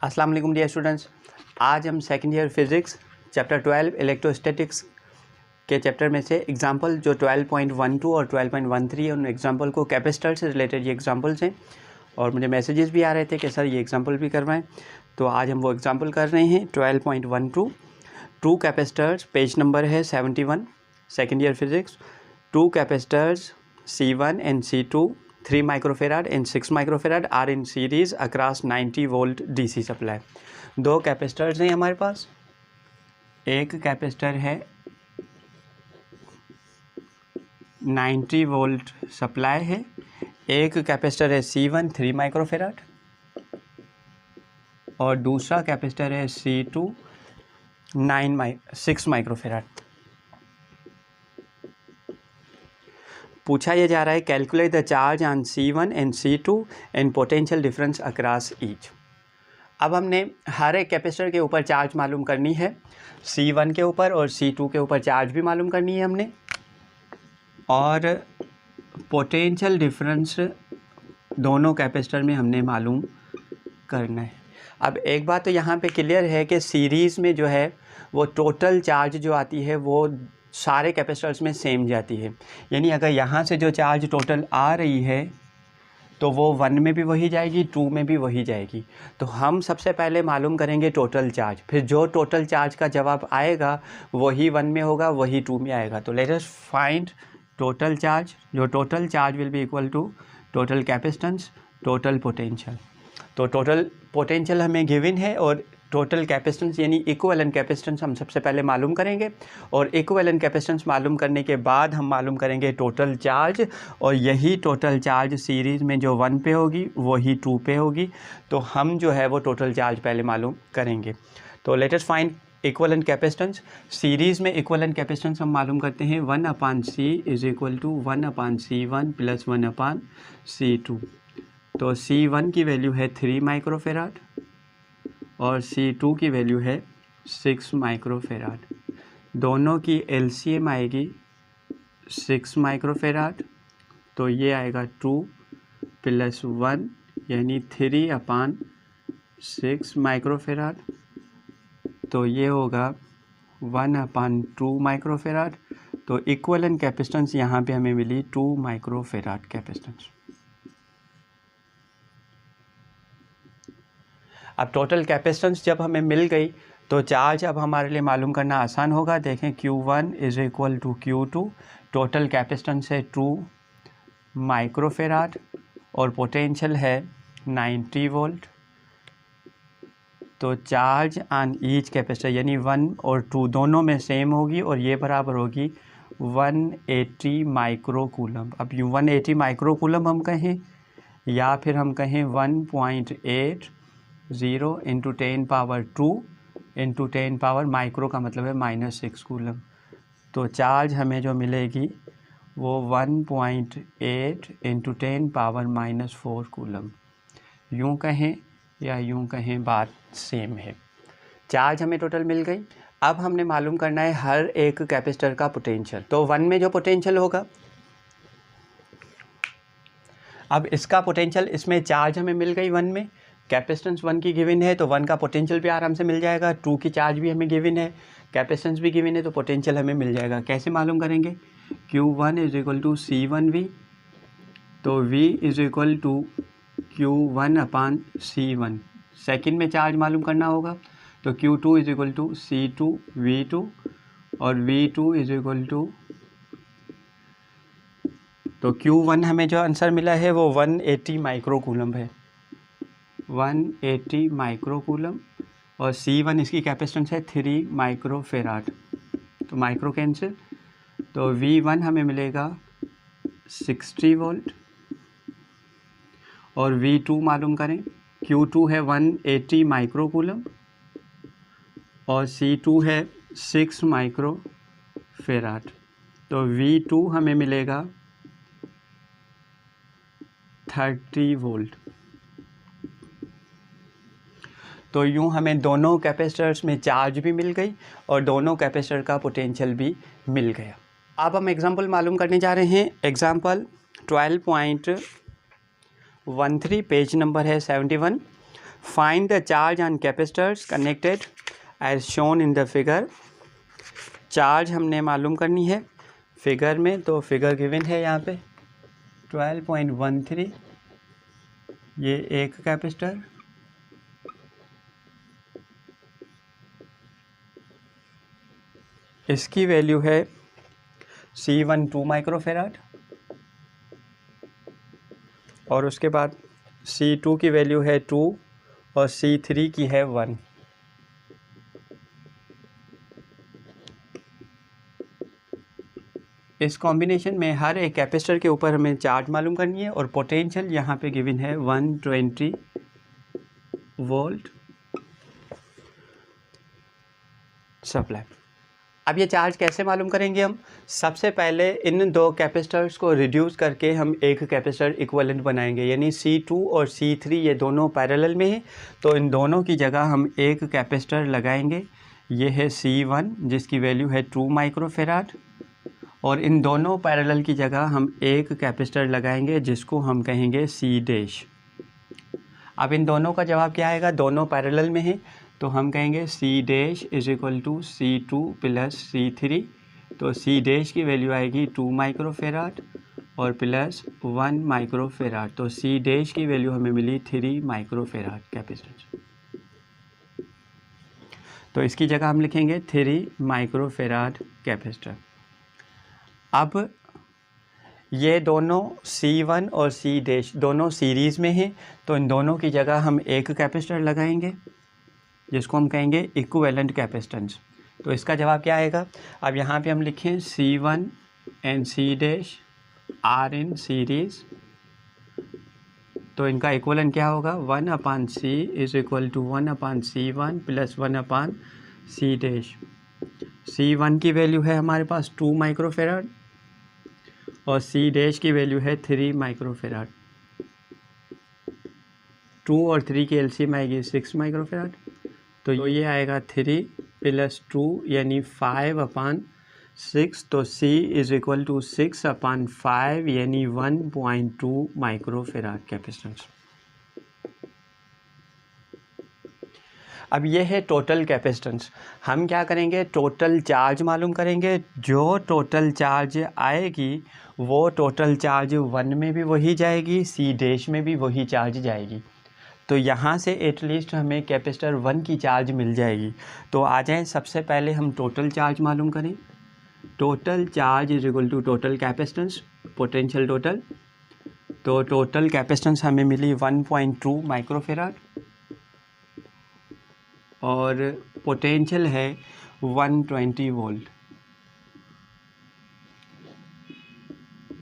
अस्सलाम वालेकुम dear students. आज हम second year physics chapter 12 electrostatics के चैप्टर में से एग्जांपल जो 12.12 और 12.13 उन एग्जांपल को कैपेसिटर से रिलेटेड ये एग्जांपल्स हैं और मुझे मैसेजेस भी आ रहे थे कि सर ये एग्जांपल भी करवाएं, तो आज हम वो एग्जांपल कर रहे हैं। 12.12 टू कैपेसिटर्स, पेज नंबर है 71, second year physics. Two capacitors C1 and C2 3 microfarad and 6 microfarad are in series across 90 volt DC सप्लाई। दो कैपेसिटर्स हैं हमारे पास। एक कैपेसिटर है 90 वोल्ट सप्लाई है, एक कैपेसिटर है C1 3 माइक्रोफेराड और दूसरा कैपेसिटर है C2 6 माइक्रोफेराड। पूछा यह जा रहा है calculate the charge on C1 and C2 and potential difference across each. अब हमने हर एक कैपेसिटर के ऊपर चार्ज मालूम करनी है, C1 के ऊपर और C2 के ऊपर चार्ज भी मालूम करनी है हमने, और पोटेंशियल डिफरेंस दोनों कैपेसिटर में हमने मालूम करना है। अब एक बात तो यहाँ पे क्लियर है कि सीरीज़ में जो है वो टोटल चार्ज जो आती है वो सारे कैपेसिटर्स में सेम जाती है। यानी अगर यहाँ से जो चार्ज टोटल आ रही है तो वो 1 में भी वही जाएगी, 2 में भी वही जाएगी। तो हम सबसे पहले मालूम करेंगे टोटल चार्ज, फिर जो टोटल चार्ज का जवाब आएगा वही 1 में होगा, वही 2 में आएगा। तो let us find total charge. जो total charge will be equal to total capacitance, total potential. तो टोटल पोटेंशियल हमें गिवन है और टोटल कैपेसिटेंस यानी इक्विवेलेंट कैपेसिटेंस हम सबसे पहले मालूम करेंगे, और इक्विवेलेंट कैपेसिटेंस मालूम करने के बाद हम मालूम करेंगे टोटल चार्ज, और यही टोटल चार्ज सीरीज़ में जो 1 पे होगी वही 2 पे होगी। तो हम जो है वो टोटल चार्ज पहले मालूम करेंगे। तो let us find equivalent capacitance. Series में इक्विवेलेंट कैपेसिटेंस हम मालूम करते हैं 1/C is equal to 1/C1 plus 1/C2। तो C1 की वैल्यू है 3 माइक्रोफेराड और C2 की वैल्यू है 6 माइक्रोफेराड। दोनों की LCM आएगी 6 माइक्रोफेराड, तो ये आएगा 2 प्लस 1 यानी 3/6 माइक्रोफेराड। तो ये होगा 1/2 माइक्रोफेराड। तो इक्विवेलेंट कैपेसिटेंस यहाँ पे हमें मिली 2 माइक्रोफेराड कैपेसिटेंस। अब टोटल कैपेसिटेंस जब हमें मिल गई तो चार्ज अब हमारे लिए मालूम करना आसान होगा। देखें Q1 is equal to Q2, total capacitance है 2 माइक्रोफेराड और पोटेंशियल है 90 वोल्ट। तो चार्ज ऑन ईच कैपेसिटर यानी 1 और 2 दोनों में सेम होगी और ये बराबर होगी 180 माइक्रोकूलम। अब 180 माइक्रोकूलम हम कहें या फिर हम कहें 1.80 into 10 power 2 into 10 power micro का मतलब है -6 कूलम। तो चार्ज हमें जो मिलेगी वो 1.8 इंटू 10 पावर -4 कूलम। यूँ कहें या यूँ कहें बात सेम है। चार्ज हमें टोटल मिल गई। अब हमने मालूम करना है हर एक कैपेसिटर का पोटेंशियल। तो 1 में जो पोटेंशियल होगा, अब इसका पोटेंशियल, इसमें चार्ज हमें मिल गई 1 में, कैपेसिटेंस 1 की गिवन है तो 1 का पोटेंशियल भी आराम से मिल जाएगा। 2 की चार्ज भी हमें गिवन है, कैपेसिटेंस भी गिवन है, तो पोटेंशियल हमें मिल जाएगा। कैसे मालूम करेंगे? Q1 is equal to C1V, तो V is equal to Q1/C1। Second में चार्ज मालूम करना होगा तो Q2 is equal to C2V2 और V2 इज़ इक्वल टू, तो Q1 हमें जो आंसर मिला है वो 180 माइक्रोकूलम है, 180 माइक्रोकूलम, और C1 इसकी कैपेसिटेंस है 3 माइक्रोफेराड। तो माइक्रो कैंसिल, तो V1 हमें मिलेगा 60 वोल्ट और V2 मालूम करें। Q2 है 180 माइक्रोकूलम और C2 है 6 माइक्रोफेराड। तो V2 हमें मिलेगा 30 वोल्ट। तो यूँ हमें दोनों कैपेसिटर्स में चार्ज भी मिल गई और दोनों कैपेसिटर का पोटेंशियल भी मिल गया। अब हम एग्जांपल मालूम करने जा रहे हैं। एग्जांपल 12.13 पेज नंबर है 71। Find the charge on capacitors connected as shown in the figure. Charge हमने मालूम करनी है फिगर में, तो फिगर गिवन है यहाँ पे 12.13, ये एक कैपेसिटर, इसकी वैल्यू है C1 2 माइक्रोफेराड, और उसके बाद C2 की वैल्यू है 2 और C3 की है 1। इस कॉम्बिनेशन में हर एक कैपेसिटर के ऊपर हमें चार्ज मालूम करनी है, और पोटेंशियल यहाँ पे गिवन है 120 वोल्ट सप्लाई। अब ये चार्ज कैसे मालूम करेंगे हम? सबसे पहले इन दो कैपेसिटर्स को रिड्यूस करके हम एक कैपेसिटर इक्विवेलेंट बनाएंगे, यानी C2 और C3 ये दोनों पैरेलल में हैं, तो इन दोनों की जगह हम एक कैपेसिटर लगाएंगे। ये है C1 जिसकी वैल्यू है 2 माइक्रोफेराड, और इन दोनों पैरेलल की जगह हम एक कैपेसिटर लगाएंगे जिसको हम कहेंगे C'। अब इन दोनों का जवाब क्या आएगा? दोनों पैरेलल में हैं, तो हम कहेंगे C' is equal to C2 plus C3। तो C' की वैल्यू आएगी 2 माइक्रोफेराड और प्लस 1 माइक्रोफेराड, तो C' की वैल्यू हमें मिली 3 माइक्रोफेराड कैपेसिटर। तो इसकी जगह हम लिखेंगे 3 माइक्रोफेराड कैपेसिटर। अब ये दोनों C1 और C' दोनों सीरीज़ में हैं, तो इन दोनों की जगह हम एक कैपेसिटर लगाएंगे जिसको हम कहेंगे इक्विवेलेंट कैपेसिटेंस। तो इसका जवाब क्या आएगा? अब यहाँ पे हम लिखें C1 and C' are in series, तो इनका इक्विवेलेंट क्या होगा? 1/C is equal to 1/C1 plus 1/C'। C1 की वैल्यू है हमारे पास 2 माइक्रोफेराड और C' की वैल्यू है 3 माइक्रोफेराड। 2 और 3 की एलसीएम आएगी 6 माइक्रोफेराड, तो ये आएगा 3 प्लस 2 यानी 5/6, तो C इज इक्वल टू 6/5 यानी 1.2 माइक्रोफेराड कैपेसिटेंस। अब ये है टोटल कैपेसिटेंस। हम क्या करेंगे? टोटल चार्ज मालूम करेंगे। जो टोटल चार्ज आएगी वो टोटल चार्ज 1 में भी वही जाएगी, C' में भी वही चार्ज जाएगी। तो यहाँ से एटलीस्ट हमें कैपेसिटर 1 की चार्ज मिल जाएगी। तो आ जाएं, सबसे पहले हम टोटल चार्ज मालूम करें। Total charge is equal to total capacitance potential total. तो टोटल कैपेसिटेंस हमें मिली 1.2 माइक्रोफेराड और पोटेंशियल है 120 वोल्ट।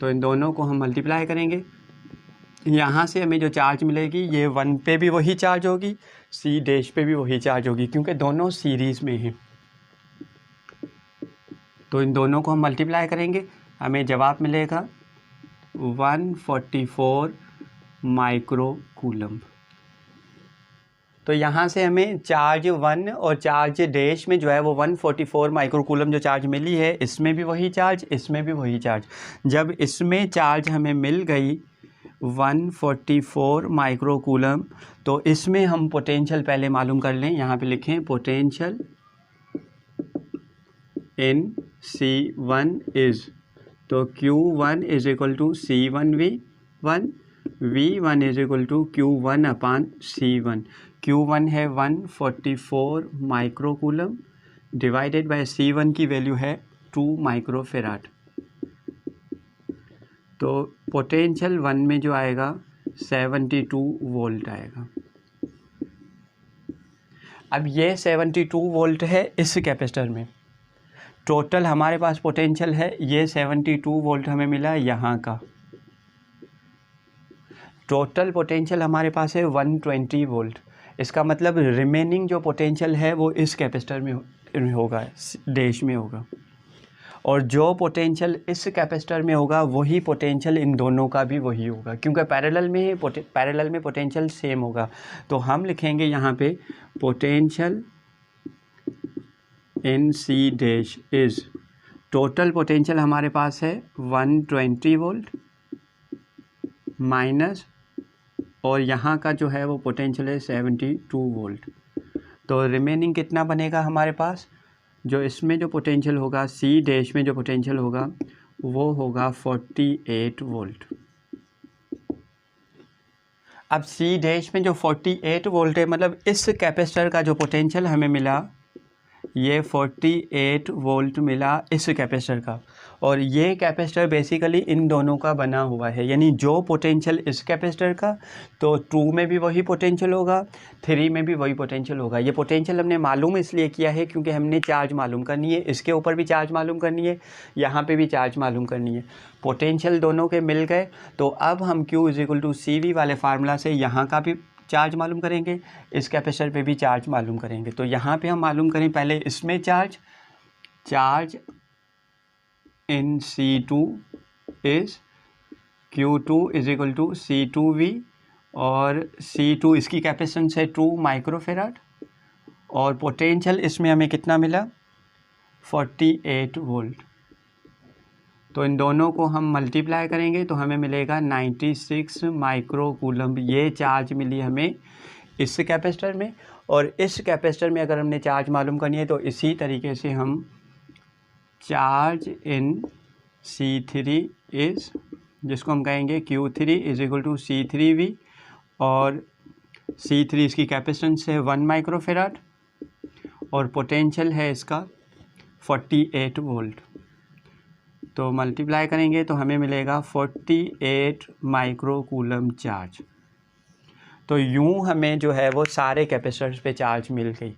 तो इन दोनों को हम मल्टीप्लाई करेंगे, यहाँ से हमें जो चार्ज मिलेगी ये 1 पे भी वही चार्ज होगी, C' पे भी वही चार्ज होगी, क्योंकि दोनों सीरीज़ में हैं। तो इन दोनों को हम मल्टीप्लाई करेंगे, हमें जवाब मिलेगा 144 माइक्रो कूलम। तो यहाँ से हमें चार्ज 1 और चार्ज डैश में जो है वो 144 माइक्रो कूलम जो चार्ज मिली है, इसमें भी वही चार्ज, इसमें भी वही चार्ज। जब इसमें चार्ज हमें मिल गई 144 माइक्रो कूलम, तो इसमें हम पोटेंशियल पहले मालूम कर लें। यहाँ पे लिखें पोटेंशियल इन C1 इज़, तो Q1 is equal to C1V1, V1 is equal to Q1/C1। Q1 है 144 micro coulomb divided by C1 की वैल्यू है 2 माइक्रोफेराड। तो पोटेंशियल 1 में जो आएगा 72 वोल्ट आएगा। अब ये 72 वोल्ट है इस कैपेसिटर में। टोटल हमारे पास पोटेंशियल है, ये 72 वोल्ट हमें मिला यहाँ का। टोटल पोटेंशियल हमारे पास है 120 वोल्ट। इसका मतलब रिमेनिंग जो पोटेंशियल है वो इस कैपेसिटर में होगा, डैश में होगा, और जो पोटेंशियल इस कैपेसिटर में होगा वही पोटेंशियल इन दोनों का भी वही होगा, क्योंकि पैरेलल में ही पैरेलल में पोटेंशियल सेम होगा। तो हम लिखेंगे यहाँ पे potential in C' is, total potential हमारे पास है 120 वोल्ट माइनस और यहाँ का जो है वो पोटेंशियल है 72 वोल्ट। तो रिमेनिंग कितना बनेगा हमारे पास, जो इसमें जो पोटेंशियल होगा सी डैश में जो पोटेंशियल होगा वो होगा 48 वोल्ट। अब सी डैश में जो 48 वोल्ट है, मतलब इस कैपेसिटर का जो पोटेंशियल हमें मिला ये 48 वोल्ट मिला इस कैपेसिटर का। और ये कैपेसिटर बेसिकली इन दोनों का बना हुआ है, यानी जो पोटेंशियल इस कैपेसिटर का तो 2 में भी वही पोटेंशियल होगा, 3 में भी वही पोटेंशियल होगा। ये पोटेंशियल हमने मालूम इसलिए किया है क्योंकि हमने चार्ज मालूम करनी है, इसके ऊपर भी चार्ज मालूम करनी है, यहाँ पे भी चार्ज मालूम करनी है। पोटेंशियल दोनों के मिल गए, तो अब हम Q = CV वाले फार्मूला से यहाँ का भी चार्ज मालूम करेंगे, इस कैपेसिटर पे भी चार्ज मालूम करेंगे। तो यहाँ पे हम मालूम करें पहले इसमें charge in C2 is Q2 = C2V, और C2 इसकी कैपेसिटेंस है 2 माइक्रोफेराड, और पोटेंशियल इसमें हमें कितना मिला 48 वोल्ट। तो इन दोनों को हम मल्टीप्लाई करेंगे तो हमें मिलेगा 96 माइक्रो कूलम्ब। ये चार्ज मिली हमें इस कैपेसिटर में, और इस कैपेसिटर में अगर हमने चार्ज मालूम करनी है तो इसी तरीके से हम चार्ज इन C3 इज़, जिसको हम कहेंगे Q3 = C3V, और C3 इसकी कैपेसिटेंस है 1 माइक्रोफेराड, और पोटेंशियल है इसका 48 वोल्ट। तो मल्टीप्लाई करेंगे तो हमें मिलेगा 48 माइक्रो कूलम्ब चार्ज। तो यूँ हमें जो है वो सारे कैपेसिटर्स पे चार्ज मिल गई।